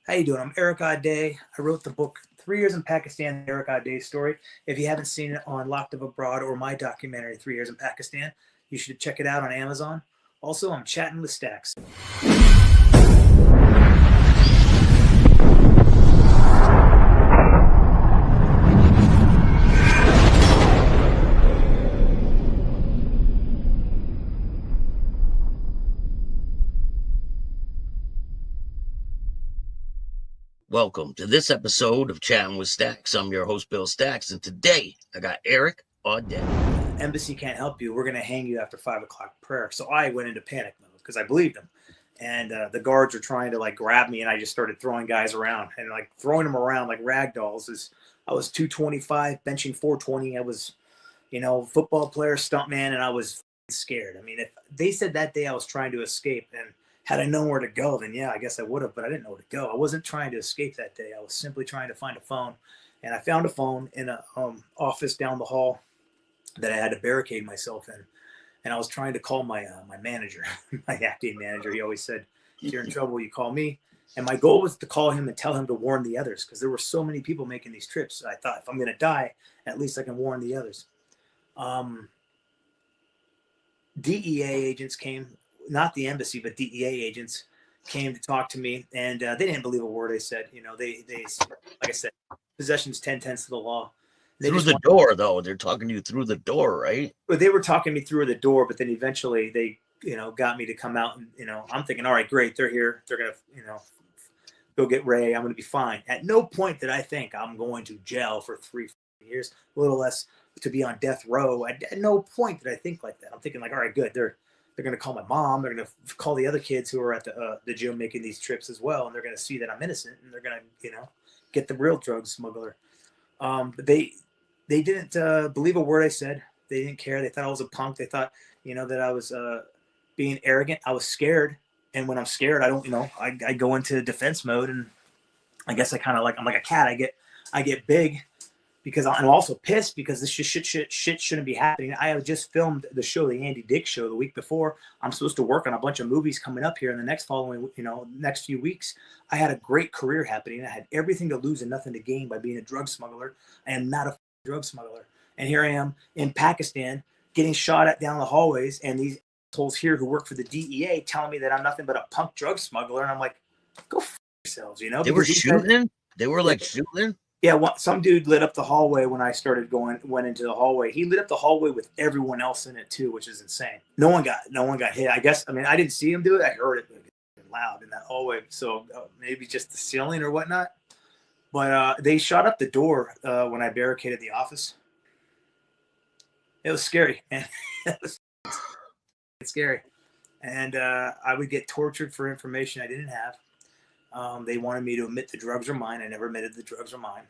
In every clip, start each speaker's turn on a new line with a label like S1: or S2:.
S1: How you doing? I'm Erik Audé. I wrote the book 3 Years in Pakistan, the Erik Audé story. If you haven't seen it on Locked Up Abroad or my documentary, 3 Years in Pakistan, you should check it out on Amazon. Also, I'm chatting with Staxx.
S2: Welcome to this episode of Chatting with Staxx. I'm your host, Bill Staxx, and today I got Erik Audé.
S1: Embassy can't help you. We're going to hang you after 5 o'clock prayer. So I went into panic mode because I believed him. And the guards were trying to grab me, and I just started throwing guys around and throwing them around like rag dolls. I was 225, benching 420. I was, football player, stuntman, and I was scared. I mean, if they said that day I was trying to escape, and had I known where to go, then yeah, I guess I would have, but I didn't know where to go. I wasn't trying to escape that day. I was simply trying to find a phone, and I found a phone in a office down the hall that I had to barricade myself in. And I was trying to call my manager, my acting manager. He always said, if you're in trouble, you call me. And my goal was to call him and tell him to warn the others, because there were so many people making these trips. I thought, if I'm going to die, at least I can warn the others. DEA agents came, not the embassy, but DEA agents came to talk to me, and they didn't believe a word I said. They like I said, possession's 10/10 of the law.
S2: Through the door, though. They're talking to you through the door, right?
S1: But they were talking me through the door, but then eventually they, got me to come out, and, I'm thinking, all right, great. They're here. They're going to, go get Ray. I'm going to be fine. At no point did I think I'm going to jail for 3 years, a little less to be on death row. At no point did I think like that. I'm thinking all right, good. They're going to call my mom. They're going to call the other kids who are at the gym making these trips as well. And they're going to see that I'm innocent, and they're going to, get the real drug smuggler. But they didn't believe a word I said. They didn't care. They thought I was a punk. They thought, that I was being arrogant. I was scared. And when I'm scared, I don't, I go into defense mode. And I guess I'm like a cat. I get big because I'm also pissed because this shit shouldn't be happening. I have just filmed the show, the Andy Dick Show, the week before. I'm supposed to work on a bunch of movies coming up here in the next few weeks. I had a great career happening. I had everything to lose and nothing to gain by being a drug smuggler. I am not a drug smuggler. And here I am in Pakistan getting shot at down the hallways, and these assholes here who work for the DEA telling me that I'm nothing but a punk drug smuggler. And I'm like, go f yourselves,
S2: They were shooting? They were shooting?
S1: Yeah, some dude lit up the hallway when I went into the hallway. He lit up the hallway with everyone else in it too, which is insane. No one got hit. I guess, I didn't see him do it. I heard it loud in that hallway. So maybe just the ceiling or whatnot. But they shot up the door when I barricaded the office. It was scary. And it's scary. And I would get tortured for information I didn't have. They wanted me to admit the drugs are mine. I never admitted the drugs are mine.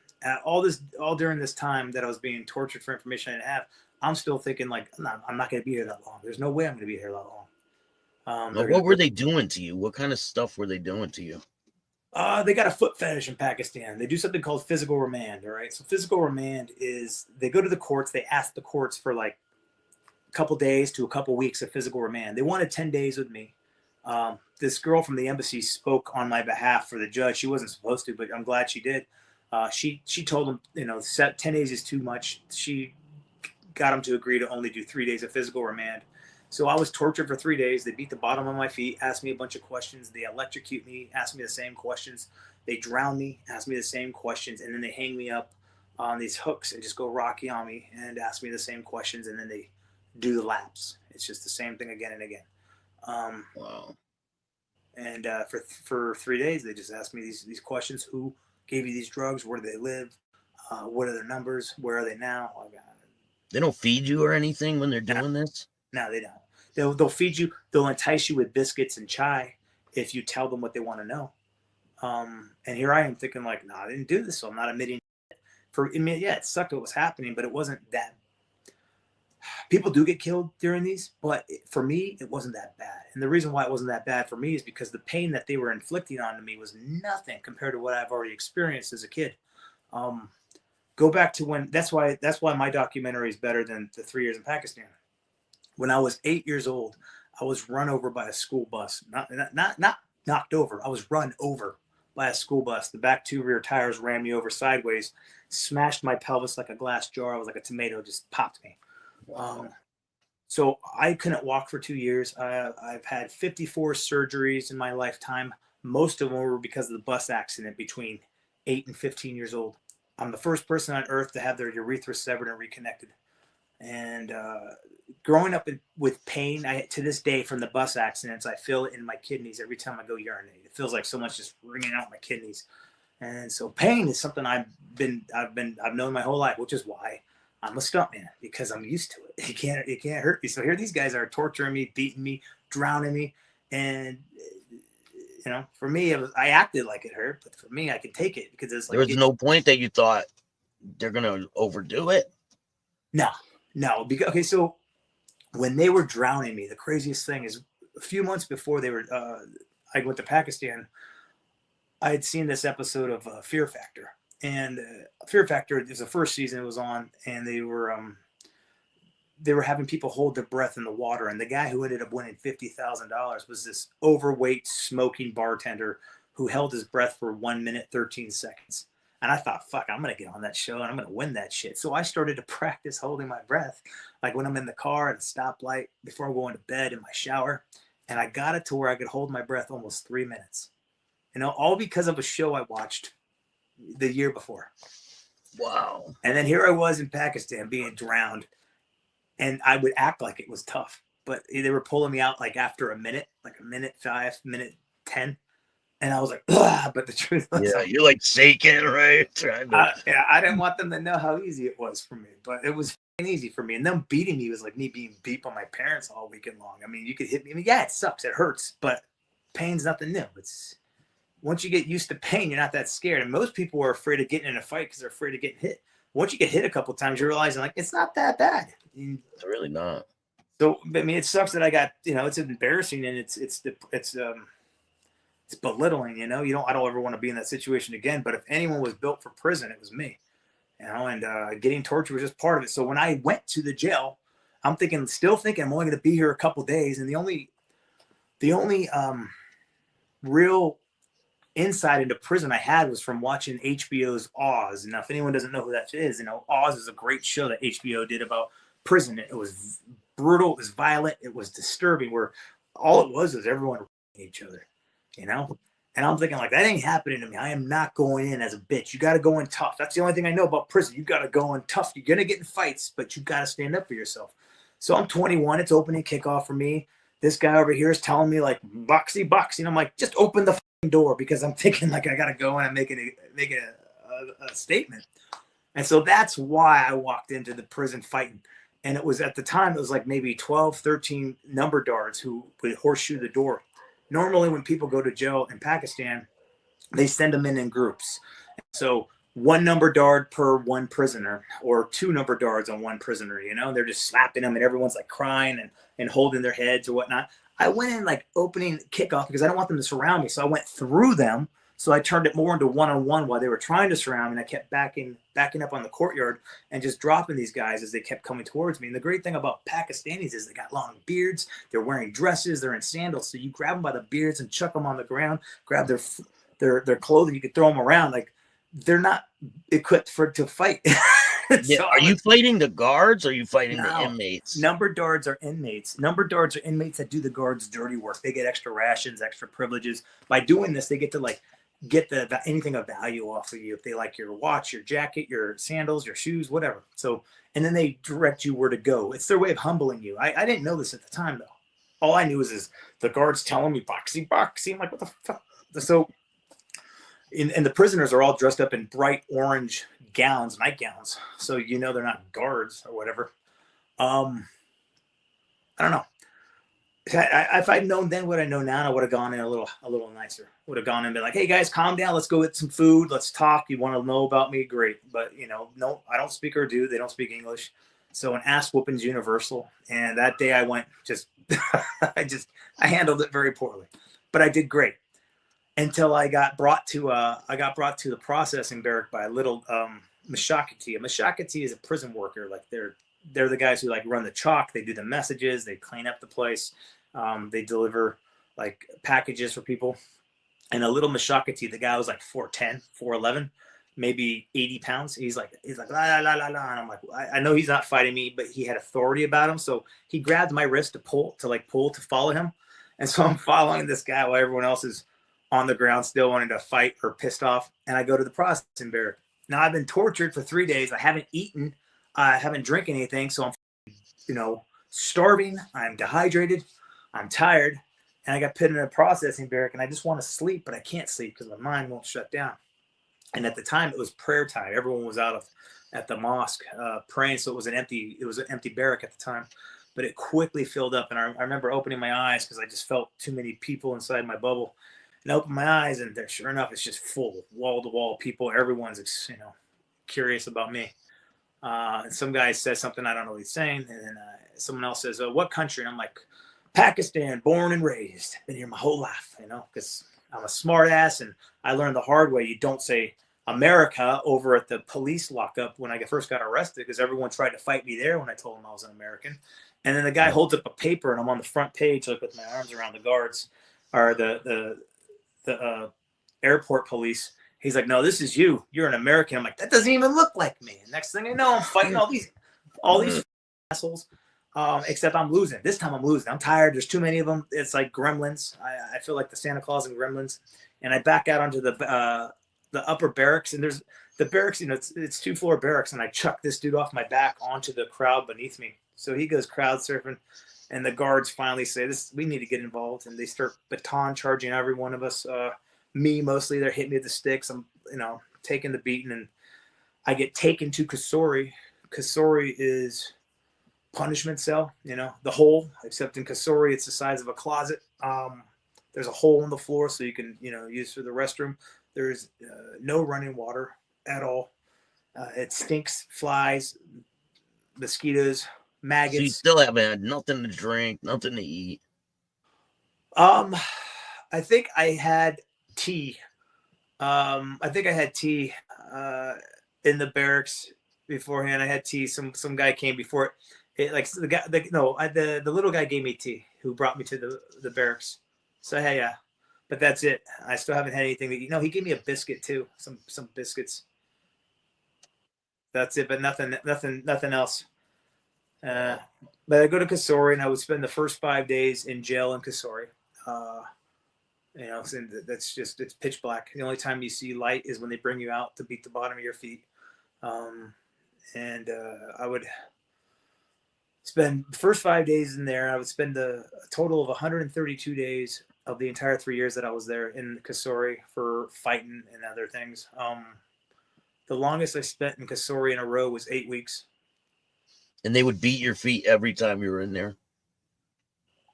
S1: All during this time that I was being tortured for information I didn't have, I'm still thinking I'm not going to be here that long. There's no way I'm going to be here that long.
S2: What were they doing to you? What kind of stuff were they doing to you?
S1: They got a foot fetish in Pakistan. They do something called physical remand. All right. So physical remand is they go to the courts. They ask the courts for a couple days to a couple weeks of physical remand. They wanted 10 days with me. This girl from the embassy spoke on my behalf for the judge. She wasn't supposed to, but I'm glad she did. She told him, 10 days is too much. She got him to agree to only do 3 days of physical remand. So I was tortured for 3 days. They beat the bottom of my feet, asked me a bunch of questions. They electrocute me, asked me the same questions. They drown me, asked me the same questions. And then they hang me up on these hooks and just go Rocky on me and ask me the same questions. And then they do the laps. It's just the same thing again and again.
S2: Wow.
S1: And for 3 days, they just asked me these questions. Who gave you these drugs? Where do they live? What are their numbers? Where are they now?
S2: They don't feed you or anything when they're doing this?
S1: No, they don't. They'll feed you. They'll entice you with biscuits and chai if you tell them what they want to know. And here I am thinking no, I didn't do this, so I'm not admitting it. Yeah, it sucked what was happening, but it wasn't that. People do get killed during these, but for me, it wasn't that bad. And the reason why it wasn't that bad for me is because the pain that they were inflicting onto me was nothing compared to what I've already experienced as a kid. Go back to when. That's why my documentary is better than the 3 years in Pakistan. When I was 8 years old, I was run over by a school bus. Not knocked over. I was run over by a school bus. The back two rear tires ran me over sideways, smashed my pelvis like a glass jar. I was like a tomato, just popped me. So I couldn't walk for 2 years. I've had 54 surgeries in my lifetime. Most of them were because of the bus accident between 8 and 15 years old. I'm the first person on earth to have their urethra severed and reconnected. And growing up with pain, to this day from the bus accidents, I feel it in my kidneys every time I go urinate. It feels like so much just wringing out my kidneys. And so pain is something I've known my whole life, which is why I'm a stuntman, because I'm used to it. It can't hurt me. So here these guys are torturing me, beating me, drowning me, and for me, I acted like it hurt, but for me, I could take it because it's like
S2: there was no point that you thought they're gonna overdo it.
S1: No, because okay, so when they were drowning me, the craziest thing is a few months before I went to Pakistan, I had seen this episode of Fear Factor. And Fear Factor is the first season it was on, and they were having people hold their breath in the water. And the guy who ended up winning $50,000 was this overweight smoking bartender who held his breath for 1 minute, 13 seconds. And I thought, fuck, I'm going to get on that show and I'm going to win that shit. So I started to practice holding my breath, like when I'm in the car at a stoplight, before I'm going to bed, in my shower. And I got it to where I could hold my breath almost 3 minutes. All because of a show I watched the year before.
S2: Wow.
S1: And then here I was in Pakistan being drowned, and I would act like it was tough, but they were pulling me out like after a minute, like a minute 5, minute 10. And I was like, ugh, but the truth was,
S2: yeah, you're like shaking, right?
S1: I didn't want them to know how easy it was for me, but it was easy for me. And them beating me was like me being beat by my parents all weekend long. I mean, you could hit me. I mean, yeah, it sucks. It hurts, but pain's nothing new. Once you get used to pain, you're not that scared. And most people are afraid of getting in a fight because they're afraid of getting hit. Once you get hit a couple of times, you're realizing like it's not that bad.
S2: It's really not.
S1: So I mean, it sucks that I got it's embarrassing and it's belittling. I don't ever want to be in that situation again. But if anyone was built for prison, it was me. And getting tortured was just part of it. So when I went to the jail, I'm still thinking I'm only going to be here a couple of days, and the only real insight into prison I had was from watching HBO's Oz. Now, if anyone doesn't know who that is, Oz is a great show that HBO did about prison. It was brutal, it was violent, it was disturbing, where all it was everyone each other, And I'm thinking like, that ain't happening to me. I am not going in as a bitch. You got to go in tough. That's the only thing I know about prison. You got to go in tough. You're going to get in fights, but you got to stand up for yourself. So I'm 21. It's opening kickoff for me. This guy over here is telling me like, boxy. I'm like, just open the door, because I'm thinking like I got to go in and make a statement. And so that's why I walked into the prison fighting. And it was at the time, it was like maybe 12, 13 number guards who would horseshoe the door. Normally when people go to jail in Pakistan, they send them in groups. So one number guard per one prisoner, or two number guards on one prisoner, they're just slapping them and everyone's like crying and holding their heads or whatnot. I went in like opening kickoff because I don't want them to surround me. So I went through them. So I turned it more into one-on-one while they were trying to surround me. And I kept backing up on the courtyard and just dropping these guys as they kept coming towards me. And the great thing about Pakistanis is they got long beards. They're wearing dresses. They're in sandals. So you grab them by the beards and chuck them on the ground, grab their clothing. You could throw them around. Like, they're not equipped to fight.
S2: So are you fighting the guards, or are you fighting the inmates?
S1: Number guards are inmates. Number guards are inmates that do the guards' dirty work. They get extra rations, extra privileges. By doing this, they get to get anything of value off of you. If they like your watch, your jacket, your sandals, your shoes, whatever. So, and then they direct you where to go. It's their way of humbling you. I didn't know this at the time, though. All I knew is the guards telling me boxy. I'm like, what the fuck? So, and the prisoners are all dressed up in bright orange gowns, nightgowns. So they're not guards or whatever. I don't know. If I'd known then what I know now, I would have gone in a little nicer. Would have gone in and been like, hey guys, calm down. Let's go get some food. Let's talk. You want to know about me? Great. But no, I don't speak Urdu. They don't speak English. So an ass whooping's universal. And that day I went I handled it very poorly, but I did great until I got brought to the processing barrack by a little mashakati. A mashakati is a prison worker. Like they're the guys who like run the chalk. They do the messages. They clean up the place. They deliver like packages for people. and a little Mashakati. The guy was like 4'10", 4'11", maybe 80 pounds. He's like la la la la la. And I'm like, I know he's not fighting me, but he had authority about him. So he grabbed my wrist to pull to follow him. And so I'm following this guy while everyone else is on the ground still wanting to fight or pissed off. And I go to the processing barrack. Now I've been tortured for 3 days. I haven't eaten. I haven't drank anything. So I'm, starving. I'm dehydrated. I'm tired. And I got put in a processing barrack, and I just want to sleep, but I can't sleep because my mind won't shut down. And at the time, it was prayer time. Everyone was at the mosque praying, so it was an empty barrack at the time. But it quickly filled up, and I remember opening my eyes because I just felt too many people inside my bubble. And I opened my eyes, and there, sure enough, it's just full, wall to wall people. Everyone's curious about me. And some guy says something, I don't know what he's saying, and then someone else says, "What country?" And I'm like, "Pakistan, born and raised. Been here my whole life," because I'm a smart ass, and I learned the hard way. You don't say America over at the police lockup when I first got arrested, because everyone tried to fight me there when I told them I was an American. And then the guy holds up a paper, and I'm on the front page, like with my arms around the guards or the airport police. He's like, "No, this is you. You're an American." I'm like, "That doesn't even look like me." And next thing I know, I'm fighting all these assholes. Except I'm losing. This time I'm losing. I'm tired. There's too many of them. It's like gremlins. I feel like the Santa Claus and gremlins. And I back out onto the upper barracks. And there's the barracks, it's 2-floor barracks. And I chuck this dude off my back onto the crowd beneath me. So he goes crowd surfing. And the guards finally say, we need to get involved. And they start baton charging every one of us. Me mostly. They're hitting me with the sticks. I'm, taking the beating. And I get taken to Kasori. Kasori is punishment cell, the hole, except in Kasori, it's the size of a closet. There's a hole in the floor so you can, use for the restroom. There's no running water at all. It stinks, flies, mosquitoes, maggots.
S2: So you still haven't had nothing to drink, nothing to eat?
S1: I think I had tea. In the barracks beforehand. I had tea. Some guy came before it. The little guy gave me tea, who brought me to the barracks. So hey, yeah, but that's it. I still haven't had anything to eat. No, he gave me a biscuit too, some biscuits. That's it, but nothing else. But I go to Kasori, and I would spend the first 5 days in jail in Kasori. That's just, it's pitch black. The only time you see light is when they bring you out to beat the bottom of your feet. I would spend the first 5 days in there. I would spend a total of 132 days of the entire 3 years that I was there in Kasori for fighting and other things. The longest I spent in Kasori in a row was 8 weeks.
S2: And they would beat your feet every time you were in there?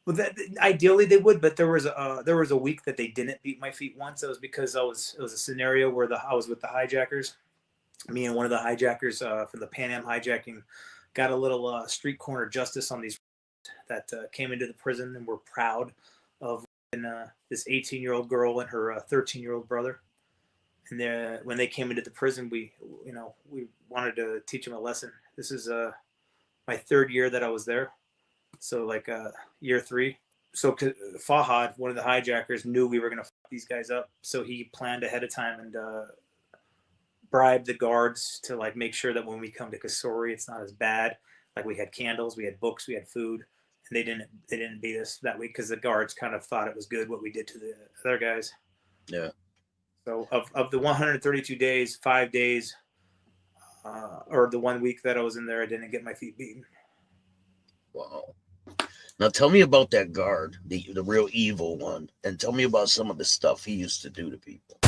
S1: Well, ideally they would, but there was a week that they didn't beat my feet once. It was because it was a scenario where I was with the hijackers. Me and one of the hijackers for the Pan Am hijacking got a little street corner justice on these that came into the prison and were proud of this 18-year-old girl and her 13-year-old brother. And when they came into the prison, we wanted to teach them a lesson. This is my third year that I was there. So year 3. So Fahad, one of the hijackers, knew we were going to fuck these guys up. So he planned ahead of time and bribed the guards to make sure that when we come to Kasori, it's not as bad. We had candles, we had books, we had food, and they didn't beat us that week because the guards kind of thought it was good what we did to the other guys.
S2: Yeah.
S1: So of the 132 days, 5 days, or the 1 week that I was in there, I didn't get my feet beaten.
S2: Wow. Now tell me about that guard, the real evil one, and tell me about some of the stuff he used to do to people.